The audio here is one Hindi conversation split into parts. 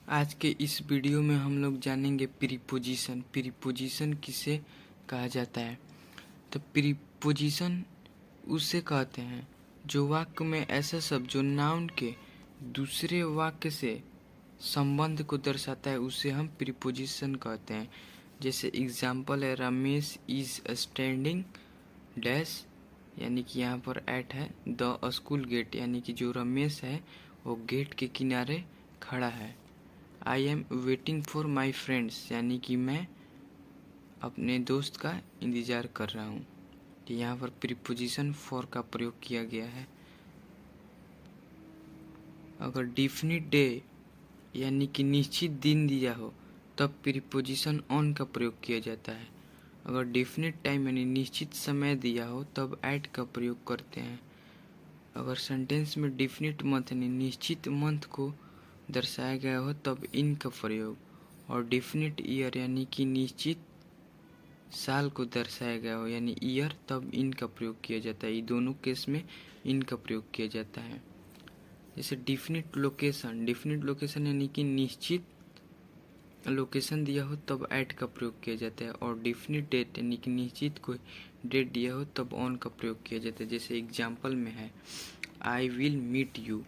आज के इस वीडियो में हम लोग जानेंगे प्रीपोजिशन। प्रीपोजिशन किसे कहा जाता है? तो प्रीपोजिशन उसे कहते हैं जो वाक्य में ऐसा शब्द जो नाउन के दूसरे वाक्य से संबंध को दर्शाता है उसे हम प्रीपोजिशन कहते हैं। जैसे एग्जाम्पल है रमेश इज स्टैंडिंग डैश, यानी कि यहाँ पर एट है द स्कूल गेट, यानी कि जो रमेश है वो गेट के किनारे खड़ा है। I am waiting for my friends, यानी कि मैं अपने दोस्त का इंतज़ार कर रहा हूँ। तो यहाँ पर प्रीपोजिशन फॉर का प्रयोग किया गया है। अगर डिफिनिट डे यानी कि निश्चित दिन दिया हो तब प्रीपोजिशन ऑन का प्रयोग किया जाता है। अगर डिफिनिट टाइम यानी निश्चित समय दिया हो तब एट का प्रयोग करते हैं। अगर सेंटेंस में डिफिनिट मंथ यानी निश्चित मंथ को दर्शाया गया हो तब इन का प्रयोग, और डिफिनिट ईयर यानी कि निश्चित साल को दर्शाया गया हो यानी ईयर तब इन का प्रयोग किया जाता है। ये दोनों केस में इन का प्रयोग किया जाता है। जैसे डिफिनिट लोकेशन यानी कि निश्चित लोकेशन दिया हो तब एट का प्रयोग किया जाता है, और डिफिनिट डेट यानी कि निश्चित कोई डेट दिया हो तब ऑन का प्रयोग किया जाता है। जैसे एग्जाम्पल में है आई विल मीट यू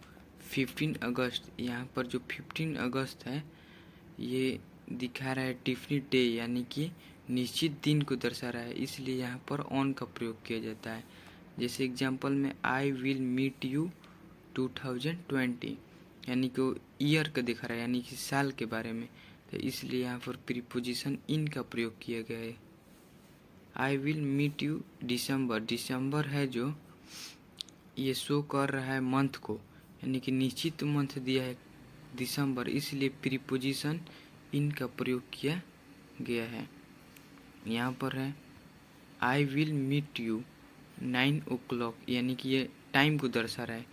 15 अगस्त। यहाँ पर जो 15 अगस्त है ये दिखा रहा है डिफिनिट डे यानी कि निश्चित दिन को दर्शा रहा है, इसलिए यहाँ पर ऑन का प्रयोग किया जाता है। जैसे एग्जाम्पल में आई विल मीट यू 2020, यानी कि वो ईयर का दिखा रहा है यानी कि साल के बारे में, तो इसलिए यहाँ पर प्रीपोजिशन इन का प्रयोग किया गया है। आई विल मीट यू दिसंबर है जो ये शो कर रहा है मंथ को, यानी कि निश्चित मंथ दिया है दिसंबर, इसलिए प्रीपोजिशन इन का प्रयोग किया गया है। यहाँ पर है I will meet you 9 o'clock, यानी कि ये टाइम को दर्शा रहा है।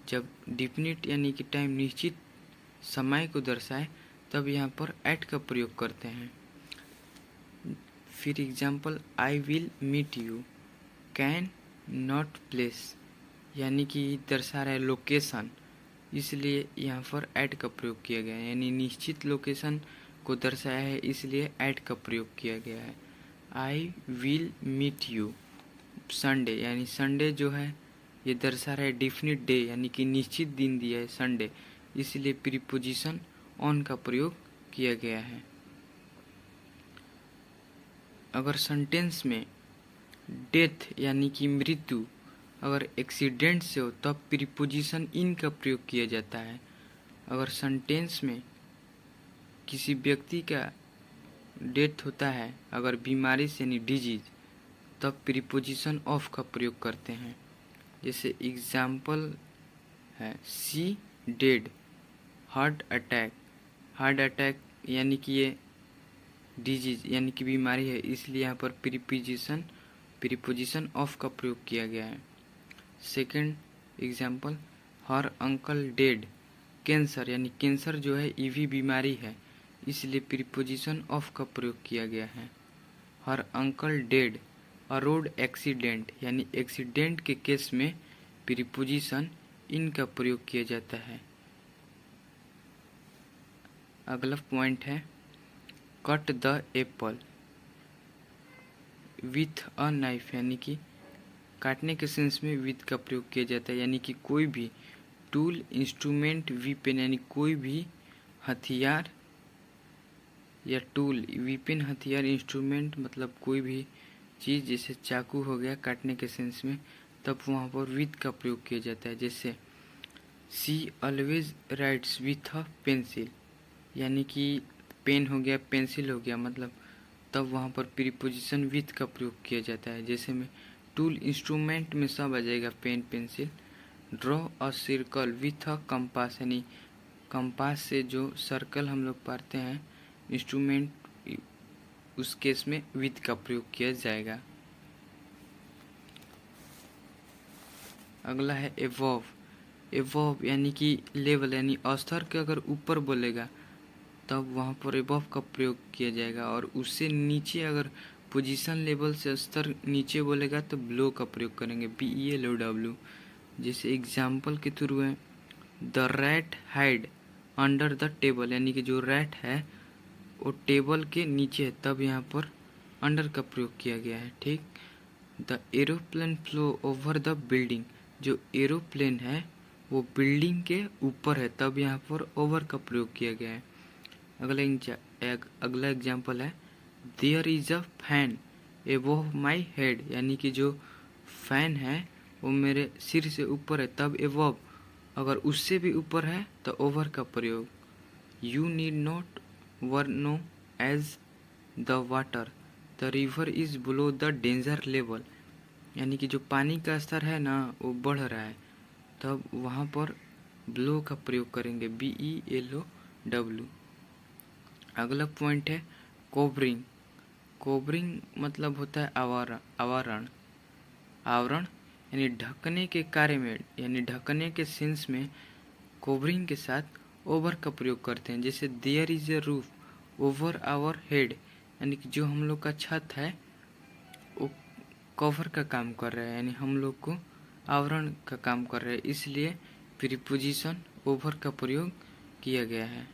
जब डिफिनिट यानी कि टाइम निश्चित समय को दर्शाए तब यहाँ पर एट का प्रयोग करते हैं। फिर example I will meet you Connaught नॉट प्लेस, यानी कि दर्शा रहा है लोकेशन, इसलिए यहाँ पर ऐड का प्रयोग किया गया है। यानी निश्चित लोकेशन को दर्शाया है इसलिए ऐड का प्रयोग किया गया है। I will meet you Sunday, यानी संडे जो है ये दर्शा रहा है डिफिनिट डे यानी कि निश्चित दिन दिया है संडे, इसलिए प्रीपोजिशन ऑन का प्रयोग किया गया है। अगर सेंटेंस में डेथ यानी कि मृत्यु अगर एक्सीडेंट से हो तब प्रीपोजिशन इन का प्रयोग किया जाता है। अगर सेंटेंस में किसी व्यक्ति का डेथ होता है अगर बीमारी से यानी डिजीज, तब प्रीपोजिशन ऑफ का प्रयोग करते हैं। जैसे एग्जाम्पल है सी डेड हार्ट अटैक यानी कि ये डिजीज यानी कि बीमारी है, इसलिए यहाँ पर प्रीपोजिशन ऑफ का प्रयोग किया गया है। सेकेंड एग्जाम्पल हर अंकल डेड कैंसर, यानी कैंसर जो है ईवी बीमारी है, इसलिए प्रीपोजिशन ऑफ का प्रयोग किया गया है। हर अंकल डेड अ रोड एक्सीडेंट, यानी एक्सीडेंट के केस में प्रीपोजिशन इन का प्रयोग किया जाता है। अगला पॉइंट है cut the Apple with a knife, यानी कि काटने के सेंस में विथ का प्रयोग किया जाता है, यानी कि कोई भी टूल इंस्ट्रूमेंट वीपेन, यानी कोई भी हथियार या टूल, वीपेन हथियार, इंस्ट्रूमेंट मतलब कोई भी चीज़ जैसे चाकू हो गया काटने के सेंस में, तब वहाँ पर विथ का प्रयोग किया जाता है। जैसे she always writes with a pencil, यानी कि पेन हो गया पेंसिल हो गया, मतलब तब वहाँ पर प्रीपोजिशन विथ का प्रयोग किया जाता है। जैसे में टूल इंस्ट्रूमेंट में सब आ जाएगा pen pencil. Draw a circle with a compass, यानी कंपास से जो सर्कल हम लोग पाते हैं इंस्ट्रूमेंट, उस केस में विथ का प्रयोग किया जाएगा। अगला है एवोव यानी कि लेवल, यानी स्तर के अगर ऊपर बोलेगा तब वहाँ पर एबव का प्रयोग किया जाएगा, और उससे नीचे अगर पोजीशन लेवल से स्तर नीचे बोलेगा तो बिलो का प्रयोग करेंगे BELOW। जैसे एग्जाम्पल के थ्रू है the rat hide under the table, यानी कि जो रैट है वो टेबल के नीचे है, तब यहाँ पर अंडर का प्रयोग किया गया है। ठीक। The aeroplane flow over the building, जो एरोप्लेन है वो बिल्डिंग के ऊपर है, तब यहाँ पर ओवर का प्रयोग किया गया है। अगला एग्जाम्पल है there is a fan above my head, यानी कि जो फैन है वो मेरे सिर से ऊपर है, तब एबोव अगर उससे भी ऊपर है तो ओवर का प्रयोग। You need not know as the water the river is below the danger level, यानी कि जो पानी का स्तर है ना वो बढ़ रहा है, तब वहाँ पर ब्लो का प्रयोग करेंगे, BELOW। अगला पॉइंट है कोवरिंग। कोवरिंग मतलब होता है आवरण। आवरण यानी ढकने के कार्य में, यानी ढकने के सेंस में कोवरिंग के साथ ओवर का प्रयोग करते हैं। जैसे there is a roof over our head, यानी कि जो हम लोग का छत है वो कवर का काम कर रहा है, यानी हम लोग को आवरण का काम कर रहा है, इसलिए प्रीपोजिशन ओवर का प्रयोग किया गया है।